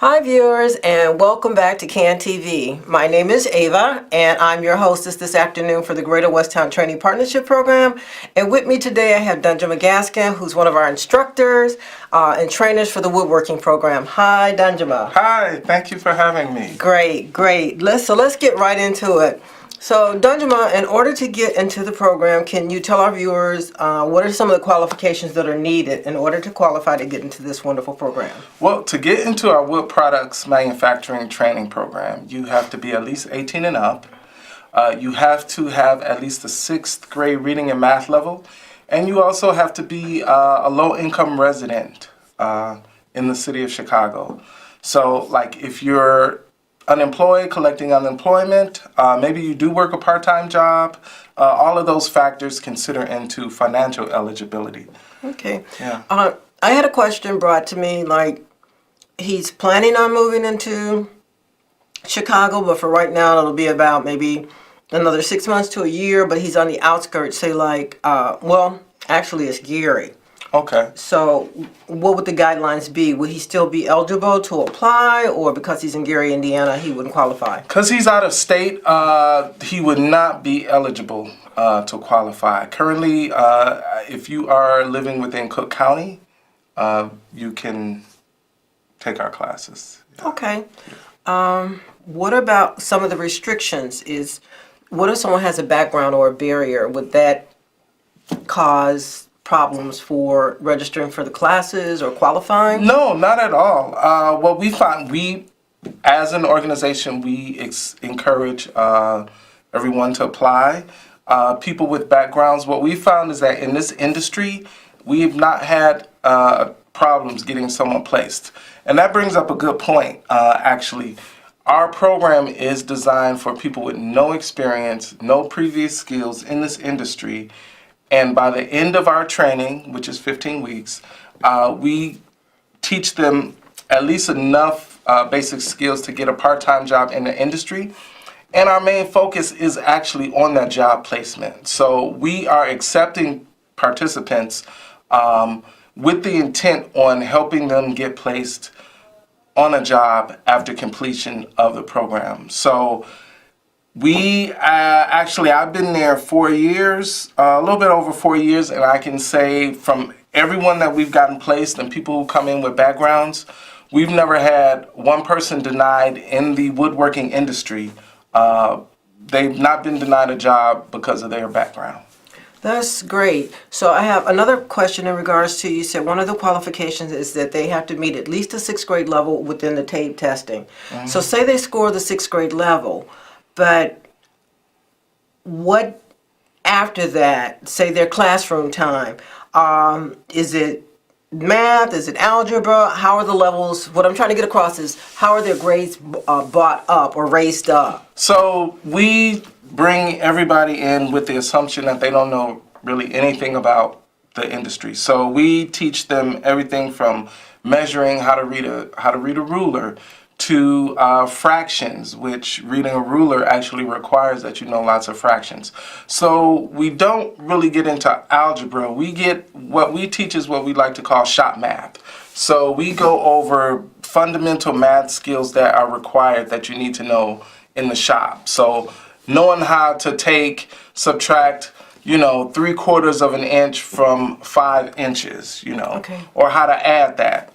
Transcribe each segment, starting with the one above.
Hi, viewers, and welcome back to CAN TV. My name is Ava, and I'm your hostess this afternoon for the Greater Westtown Training Partnership Program. And with me today, I have Danjuma Gaskin, who's one of our instructors and trainers for the woodworking program. Hi, Danjuma. Hi, thank you for having me. Great, great. Let's get right into it. So, Danjuma, in order to get into the program, can you tell our viewers what are some of the qualifications that are needed in order to qualify to get into this wonderful program? Well, to get into our wood products manufacturing training program, you have to be at least 18 and up. You have to have at least a 6th grade reading and math level, and you also have to be a low-income resident in the city of Chicago. So, like, if you're unemployed, collecting unemployment, maybe you do work a part-time job, all of those factors consider into financial eligibility. Okay. Yeah. I had a question brought to me, like, he's planning on moving into Chicago, but for right now it'll be about maybe another 6 months to a year, but he's on the outskirts, say like, well, actually it's Gary. Okay. So what would the guidelines be? Would he still be eligible to apply, or because he's in Gary, Indiana, he wouldn't qualify? Because he's out of state, he would not be eligible to qualify. Currently, if you are living within Cook County, you can take our classes. Yeah. Okay. What about some of the restrictions? What if someone has a background or a barrier? Would that cause problems for registering for the classes or qualifying? No, not at all. What we find, as an organization, we encourage everyone to apply. People with backgrounds, what we found is that in this industry, we have not had problems getting someone placed. And that brings up a good point, actually. Our program is designed for people with no experience, no previous skills in this industry. And by the end of our training, which is 15 weeks, we teach them at least enough basic skills to get a part-time job in the industry. And our main focus is actually on that job placement. So we are accepting participants with the intent on helping them get placed on a job after completion of the program. So I've been there 4 years, a little bit over 4 years, and I can say from everyone that we've gotten placed and people who come in with backgrounds, we've never had one person denied in the woodworking industry. They've not been denied a job because of their background. That's great. So I have another question in regards to, you said one of the qualifications is that they have to meet at least a 6th grade level within the tape testing. Mm-hmm. So say they score the 6th grade level, but what after that, say their classroom time, is it math, is it algebra, how are the levels, what I'm trying to get across is how are their grades brought up or raised up? So we bring everybody in with the assumption that they don't know really anything about the industry. So we teach them everything from measuring how to read a ruler, to fractions, which reading a ruler actually requires that you know lots of fractions. So we don't really get into algebra. What we teach is what we like to call shop math. So we go over fundamental math skills that are required that you need to know in the shop. So knowing how to subtract, 3/4 of an inch from 5 inches, Okay. or how to add that.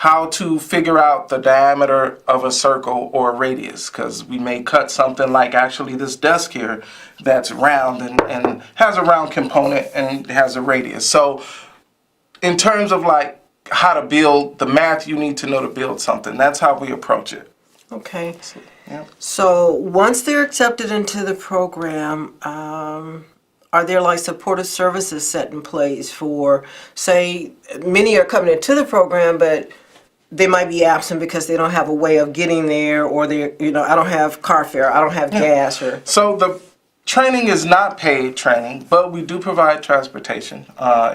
How to figure out the diameter of a circle or a radius, because we may cut something like actually this desk here that's round and has a round component and has a radius. So in terms of like how to build the math you need to know to build something, that's how we approach it. Okay. Yeah. So once they're accepted into the program, are there like supportive services set in place for, say, many are coming into the program, but they might be absent because they don't have a way of getting there, or I don't have car fare, I don't have gas, or... So the training is not paid training, but we do provide transportation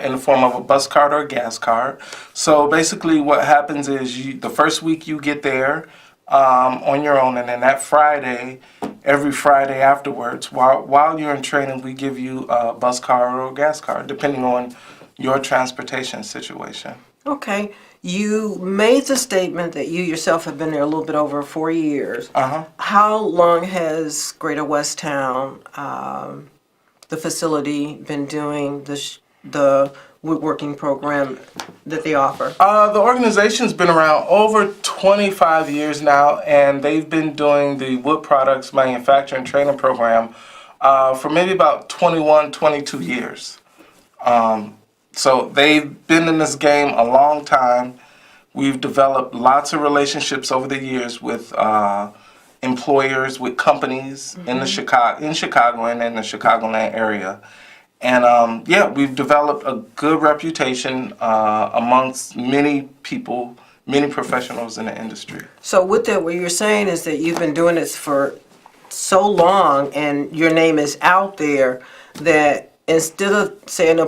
in the form of a bus card or a gas card. So basically what happens is the first week you get there on your own, and then that Friday, every Friday afterwards, while you're in training, we give you a bus card or a gas card, depending on your transportation situation. Okay. You made the statement that you yourself have been there a little bit over 4 years. Uh-huh. How long has Greater Westtown, the facility, been doing the woodworking program that they offer? The organization's been around over 25 years now, and they've been doing the wood products manufacturing training program for maybe about 21, 22 years. So they've been in this game a long time. We've developed lots of relationships over the years with employers, with companies in Chicago and in the Chicagoland area. And yeah, we've developed a good reputation amongst many people, many professionals in the industry. So with that, what you're saying is that you've been doing this for so long and your name is out there that instead of, say, an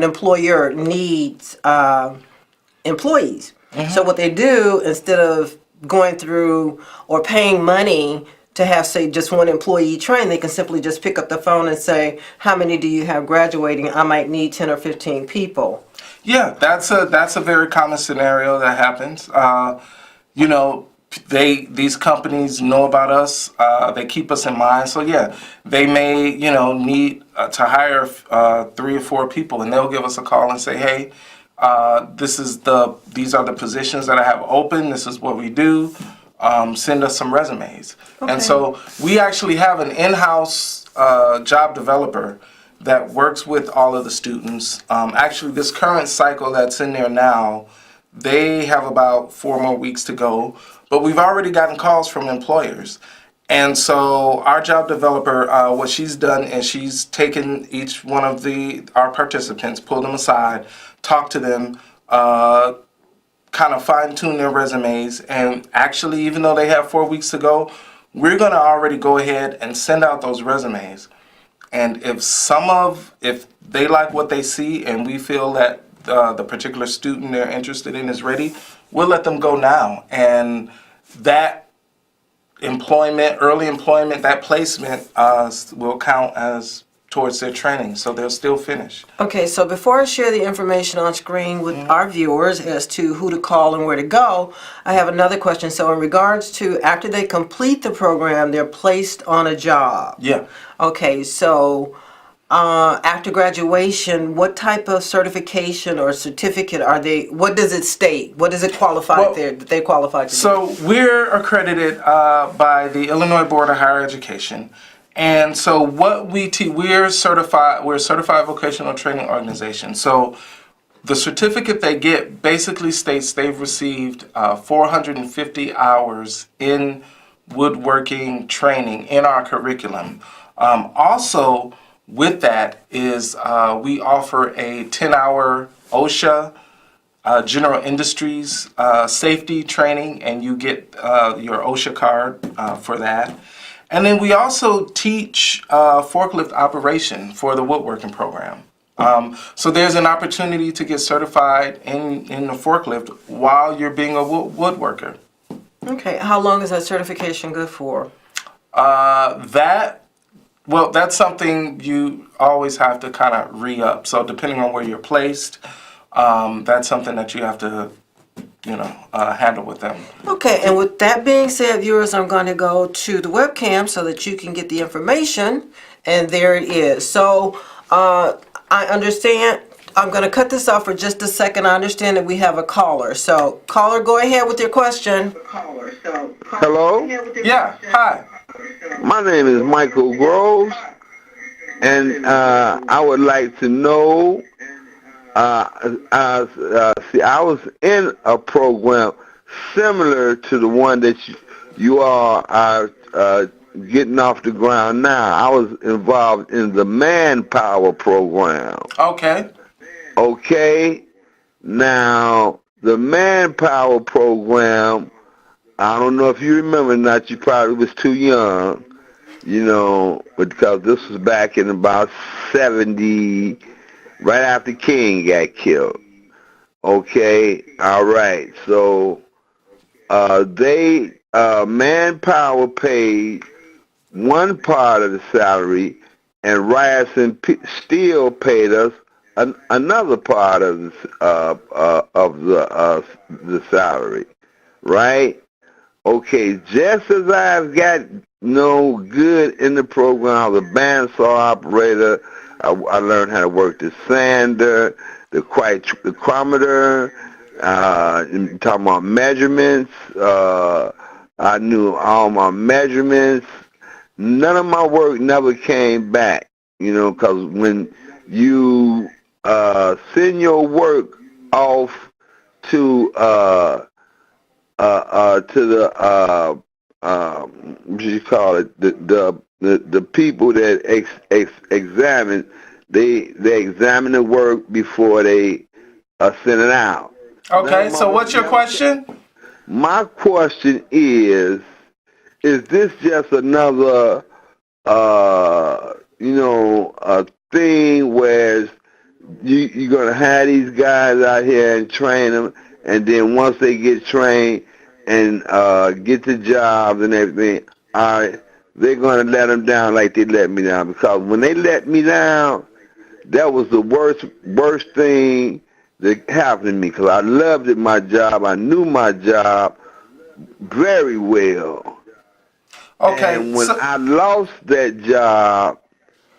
employer needs employees. So what they do, instead of going through or paying money to have, say, just one employee train, they can simply just pick up the phone and say, how many do you have graduating? I might need 10 or 15 people. Yeah, that's a very common scenario that happens. You know, these companies know about us. They keep us in mind. So yeah, they may need to hire 3 or 4 people, and they'll give us a call and say, hey, these are the positions that I have open. This is what we do. Send us some resumes. Okay. And so we actually have an in-house job developer that works with all of the students. Actually, this current cycle that's in there now, they have about 4 more weeks to go, but we've already gotten calls from employers. And so our job developer, what she's done is she's taken each one of our participants, pulled them aside, talked to them, kind of fine-tune their resumes, and actually, even though they have 4 weeks to go, we're going to already go ahead and send out those resumes. And if they like what they see and we feel that the particular student they're interested in is ready, we'll let them go now. And that early employment, that placement will count as towards their training, so they'll still finish. Okay, so before I share the information on screen with our viewers as to who to call and where to go, I have another question. So in regards to after they complete the program, they're placed on a job. Yeah. Okay, so after graduation, what type of certification or certificate what does it state? What does it qualify that they qualify to do? So we're accredited by the Illinois Board of Higher Education. And so what we're a certified vocational training organization. So the certificate they get basically states they've received 450 hours in woodworking training in our curriculum. Also, with that is we offer a 10-hour OSHA General Industries safety training, and you get your OSHA card for that. And then we also teach forklift operation for the woodworking program. So there's an opportunity to get certified in the forklift while you're being a woodworker. Okay, how long is that certification good for? That's something you always have to kind of re-up. So depending on where you're placed, that's something that you have to handle with them. Okay, and with that being said, viewers, I'm going to go to the webcam so that you can get the information, and there it is. So I understand. I'm going to cut this off for just a second. I understand that we have a caller. So caller, go ahead with your question. Hello? Yeah, hi. My name is Michael Groves, and I would like to know, see, I was in a program similar to the one that you are getting off the ground now. I was involved in the Manpower program. Okay. Okay. Now, the Manpower program, I don't know if you remember or not, you probably was too young, because this was back in about 70, right after King got killed. Okay, all right. So Manpower paid one part of the salary, and Ryerson still paid us another part of the salary, right? Okay, just as I've got good in the program, I was a bandsaw operator. I learned how to work the sander, the chronometer, talking about measurements. I knew all my measurements. None of my work never came back, because when you send your work off to what you call it, the people that examine, they examine the work before they send it out. Okay, so what's your question? My question is this just another a thing where you're gonna have these guys out here and train them, and then once they get trained and get the jobs and everything, they're gonna let them down like they let me down? Because when they let me down, that was the worst thing that happened to me. Because I loved it, my job. I knew my job very well. Okay. And when I lost that job,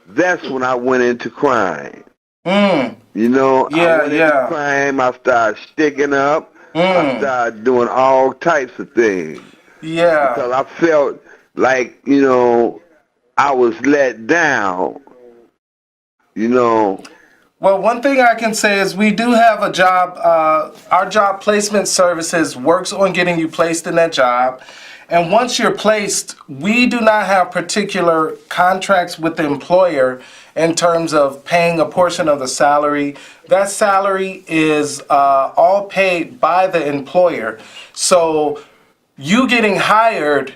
that's when I went into crime. I went into crime. I started sticking up. I started doing all types of things. Yeah. Because I felt like, I was let down. Well, one thing I can say is we do have a job. Our job placement services works on getting you placed in that job. And once you're placed, we do not have particular contracts with the employer in terms of paying a portion of the salary. That salary is all paid by the employer. So you getting hired,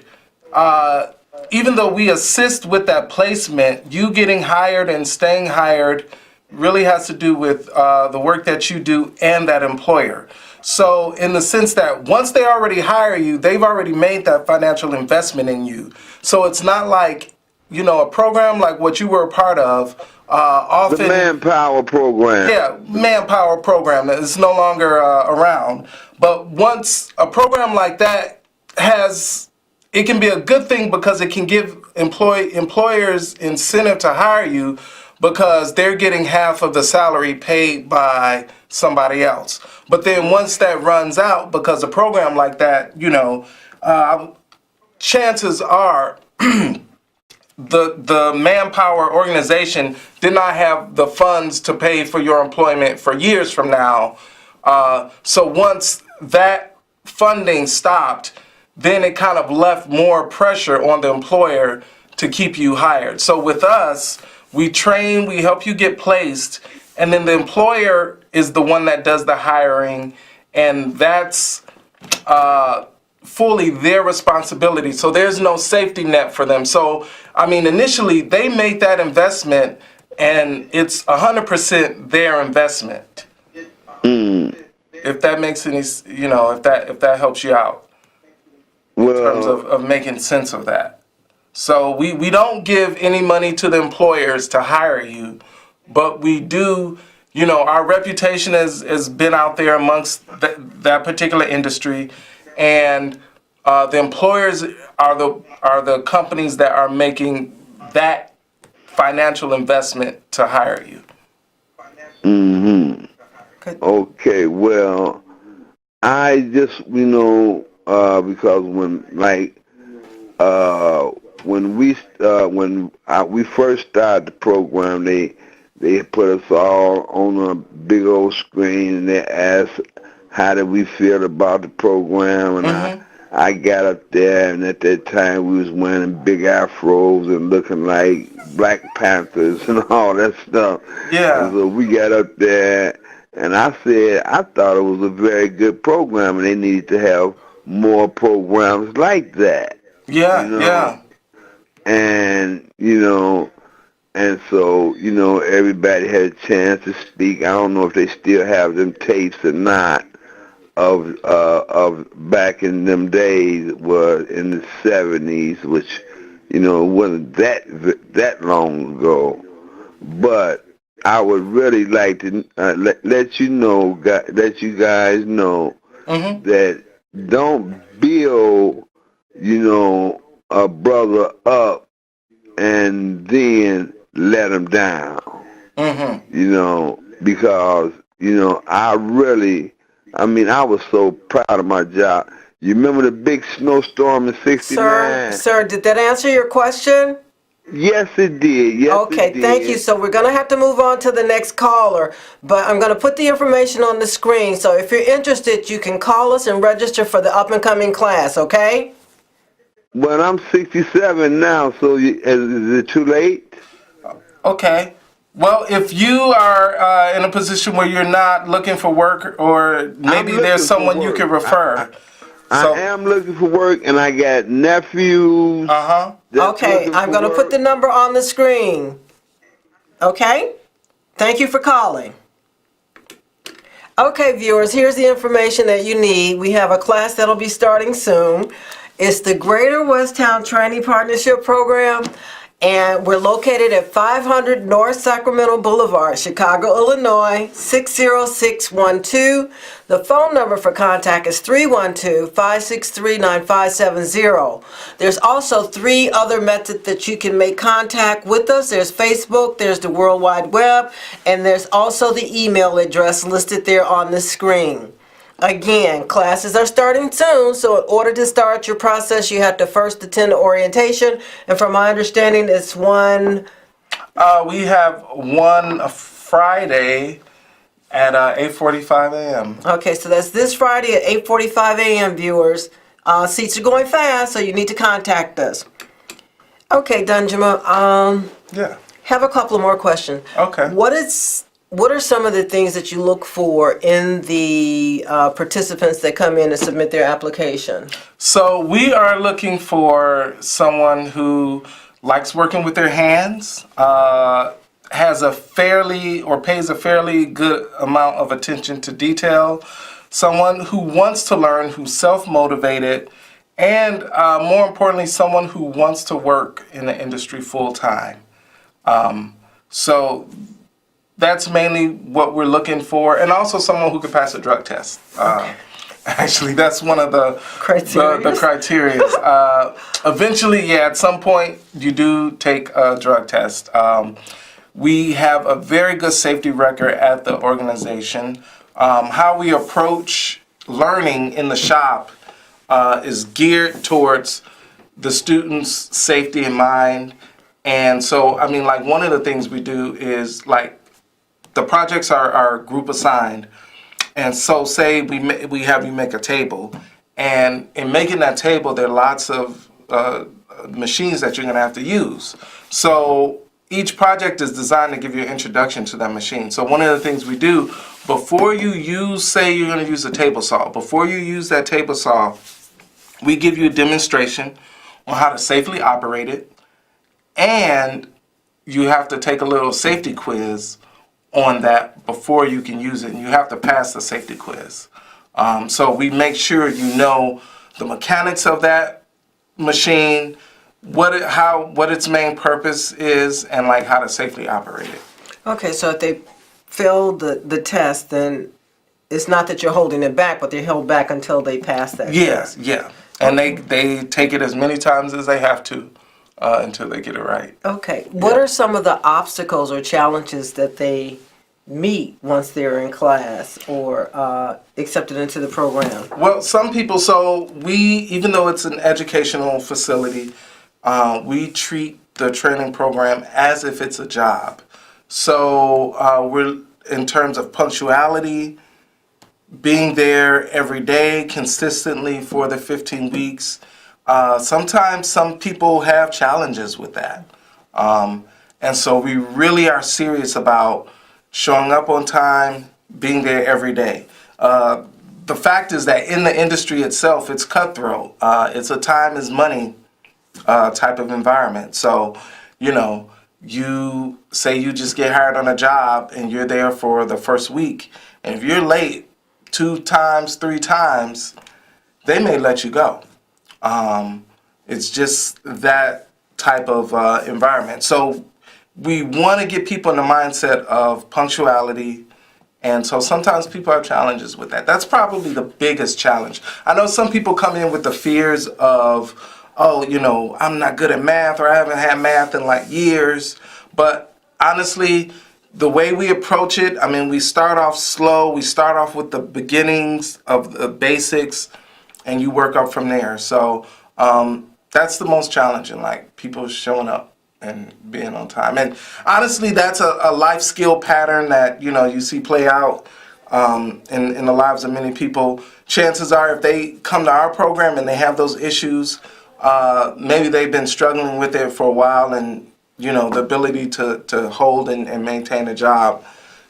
even though we assist with that placement, you getting hired and staying hired really has to do with the work that you do and that employer. So in the sense that once they already hire you, they've already made that financial investment in you. So it's not like, a program like what you were a part of, often... The manpower program. Yeah, manpower program that is no longer around. But once a program like that it can be a good thing because it can give employers incentive to hire you, because they're getting half of the salary paid by somebody else. But then once that runs out, because a program like that, chances are the manpower organization did not have the funds to pay for your employment for years from now. So once that funding stopped, then it kind of left more pressure on the employer to keep you hired. So with us, we train, we help you get placed, and then the employer is the one that does the hiring, and that's fully their responsibility. So there's no safety net for them. So, initially they make that investment, and it's 100% their investment. If that makes any, if that helps you out in terms of making sense of that. So we don't give any money to the employers to hire you, but we do, our reputation has been out there amongst that particular industry, and the employers are the companies that are making that financial investment to hire you. Okay, well, I just, because when we first started the program, they put us all on a big old screen, and they asked how did we feel about the program, and I got up there, and at that time we was wearing big afros and looking like Black Panthers and all that stuff. Yeah. And so we got up there, and I said I thought it was a very good program, and they needed to have more programs like that. Yeah. And, and so, everybody had a chance to speak. I don't know if they still have them tapes or not of back in them days, were in the 70s, which, wasn't that long ago. But I would really like to let you know, let you guys know that don't build, a brother up and then let him down. Because I was so proud of my job. You remember the big snowstorm in '69? Sir, did that answer your question? Yes, it did. Yes, Okay, it did. thank you. So we're going to have to move on to the next caller, but I'm going to put the information on the screen. So if you're interested, you can call us and register for the up-and-coming class, okay? Well, I'm 67 now, so is it too late? Okay. Well, if you are in a position where you're not looking for work, or maybe there's someone you can refer. I am looking for work, and I got nephews. Okay, I'm going to put the number on the screen. Okay? Thank you for calling. Okay, viewers, here's the information that you need. We have a class that'll be starting soon. It's the Greater Westtown Training Partnership Program, and we're located at 500 North Sacramento Boulevard, Chicago, Illinois, 60612. The phone number for contact is 312-563-9570. There's also 3 other methods that you can make contact with us. There's Facebook, there's the World Wide Web, and there's also the email address listed there on the screen. Again, classes are starting soon, so in order to start your process, you have to first attend the orientation. And from my understanding, it's one... we have one Friday at 8:45 a.m. Okay, so that's this Friday at 8:45 a.m., viewers. Seats are going fast, so you need to contact us. Okay, Danjuma, Yeah. have a couple of more questions. Okay. What are some of the things that you look for in the participants that come in to submit their application? So we are looking for someone who likes working with their hands, pays a fairly good amount of attention to detail, someone who wants to learn, who's self-motivated, and more importantly, someone who wants to work in the industry full time. So that's mainly what we're looking for, and also someone who can pass a drug test. Actually, that's one of the criteria. Eventually, at some point, you do take a drug test. We have a very good safety record at the organization. How we approach learning in the shop is geared towards the students' safety in mind. And so, one of the things we do is, the projects are group assigned. And so say we have you make a table, and in making that table, there are lots of machines that you're going to have to use. So each project is designed to give you an introduction to that machine. So one of the things we do, before you say you're going to use a table saw, before you use that table saw, we give you a demonstration on how to safely operate it, and you have to take a little safety quiz on that before you can use it, and you have to pass the safety quiz. So we make sure you know the mechanics of that machine, what its main purpose is, and how to safely operate it. Okay, so if they fail the test, then it's not that you're holding it back, but they're held back until they pass that test. Yeah. And they take it as many times as they have to until they get it right. Okay. What are some of the obstacles or challenges that they meet once they're in class or accepted into the program? Well, some people, even though it's an educational facility, we treat the training program as if it's a job. So we're, in terms of punctuality, being there every day consistently for the 15 weeks, sometimes some people have challenges with that. And so we really are serious about showing up on time, being there every day. The fact is that in the industry itself, it's cutthroat. It's a time is money type of environment. So, you say you just get hired on a job and you're there for the first week, and if you're late 2 times, 3 times, they may let you go. It's just that type of environment. So we want to get people in the mindset of punctuality. And so sometimes people have challenges with that. That's probably the biggest challenge. I know some people come in with the fears of, oh, you know, I'm not good at math, or I haven't had math in like years. But honestly, the way we approach it, I mean, we start off slow. We start off with the beginnings of the basics, and you work up from there. So that's the most challenging, like people showing up and being on time. And honestly, that's a life skill pattern that, you know, you see play out in the lives of many people. Chances are, if they come to our program and they have those issues, maybe they've been struggling with it for a while, and, you know, the ability to hold and maintain a job,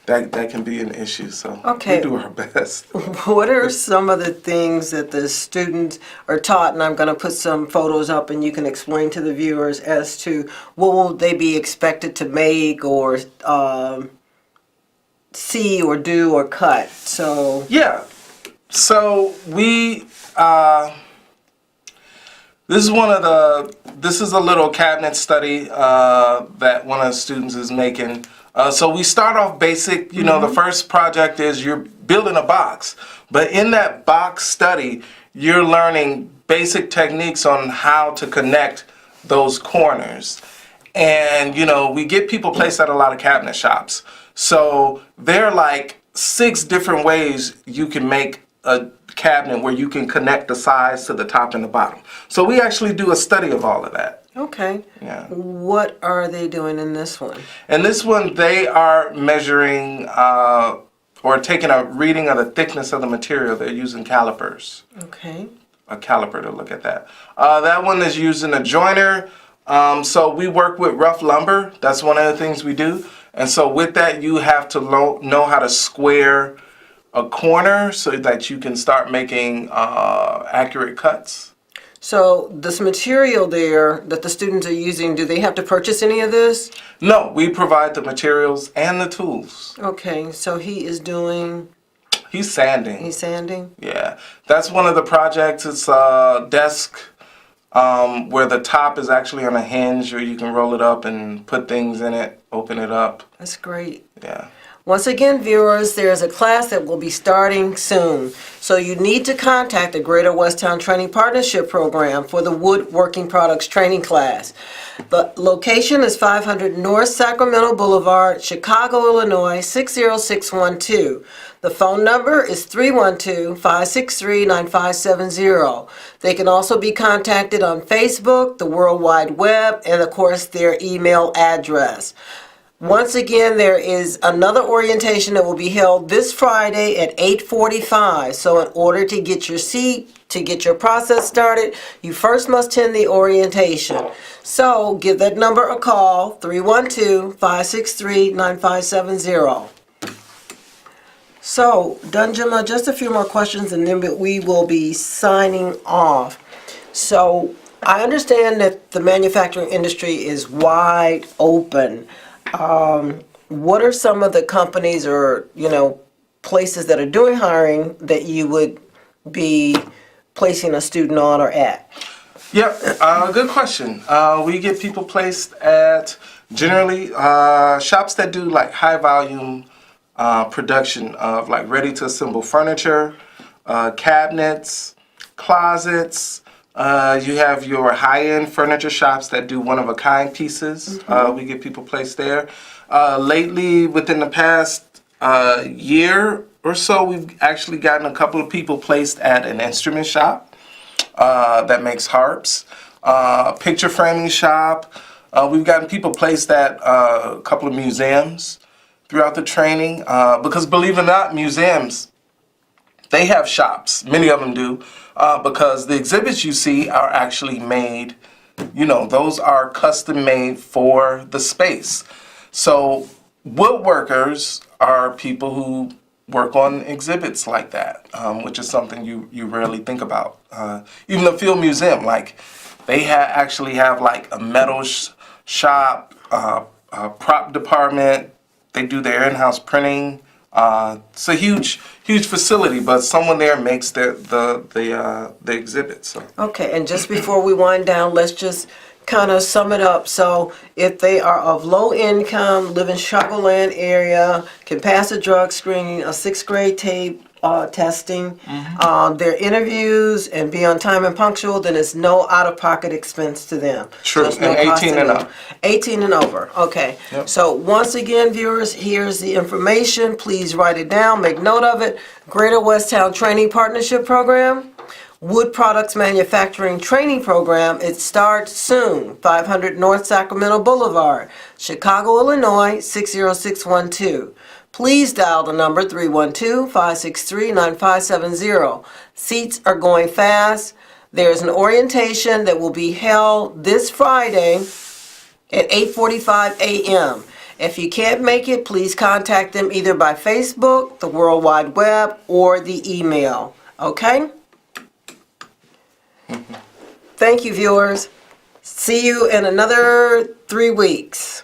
that can be an issue. So Okay. we do our best. What are some of the things that the students are taught? And I'm going to put some photos up, and you can explain to the viewers as to what will they be expected to make or see or do or cut. So Yeah. So we this is a little cabinet study that one of the students is making. So we start off basic. You know, the first project is you're building a box, but in that box study, you're learning basic techniques on how to connect those corners. And, you know, we get people placed at a lot of cabinet shops. So there are like 6 different ways you can make a cabinet where you can connect the sides to the top and the bottom. So we actually do a study of all of that. okay. Yeah. What are they doing in this one? And this one, they are measuring or taking a reading of the thickness of the material. They're using calipers. Okay. A caliper to look at that. That one is using a joiner. So we work with rough lumber. That's one of the things we do. And so with that, you have to know how to square a corner so that you can start making accurate cuts. So this material there that the students are using, do they have to purchase any of this? No, we provide the materials and the tools. Okay, so he is doing, He's sanding. he's sanding? Yeah, that's one of the projects. It's a desk where the top is actually on a hinge, where you can roll it up and put things in it, open it up. That's great. Yeah. Once again, viewers, there's a class that will be starting soon. So you need to contact the Greater Westtown Training Partnership Program for the Woodworking Products Training class. The location is 500 North Sacramento Boulevard, Chicago, Illinois, 60612. The phone number is 312-563-9570. They can also be contacted on Facebook, the World Wide Web, and of course their email address. Once again, there is another orientation that will be held this Friday at 8:45. So in order to get your seat, to get your process started, you first must attend the orientation. So give that number a call, 312-563-9570. So, Danjuma, just a few more questions and then we will be signing off. So, I understand that the manufacturing industry is wide open. What are some of the companies or, you know, places that are doing hiring that you would be placing a student on or at? Yep, good question. We get people placed at generally shops that do like high volume production of like ready to assemble furniture, cabinets, closets. You have your high-end furniture shops that do one-of-a-kind pieces. We get people placed there. Lately, within the past year or so, we've actually gotten a couple of people placed at an instrument shop that makes harps, picture framing shop. We've gotten people placed at a couple of museums throughout the training because, believe it or not, museums, they have shops. Many of them do. Because the exhibits you see are actually made, you know, those are custom made for the space. So woodworkers are people who work on exhibits like that, which is something you rarely think about. Even the Field Museum, like they actually have like a metal shop, a prop department. They do their in-house printing. It's a huge facility, but someone there makes the exhibit. So. Okay, and just before we wind down, let's just kind of sum it up. So if they are of low income, live in Chicagoland area, can pass a drug screening, a 6th grade tape testing, their interviews, and be on time and punctual, then it's no out-of-pocket expense to them. True, So it's no and cost 18 to and them. up. 18 and over, okay. Yep. So once again, viewers, here's the information. Please write it down, make note of it. Greater Westtown Training Partnership Program. Wood Products Manufacturing Training Program. It starts soon. 500 North Sacramento Boulevard, Chicago, Illinois, 60612. Please dial the number 312-563-9570. Seats are going fast. There's an orientation that will be held this Friday at 8:45 a.m. If you can't make it, please contact them either by Facebook, the World Wide Web, or the email. Okay? Thank you, viewers. See you in another 3 weeks.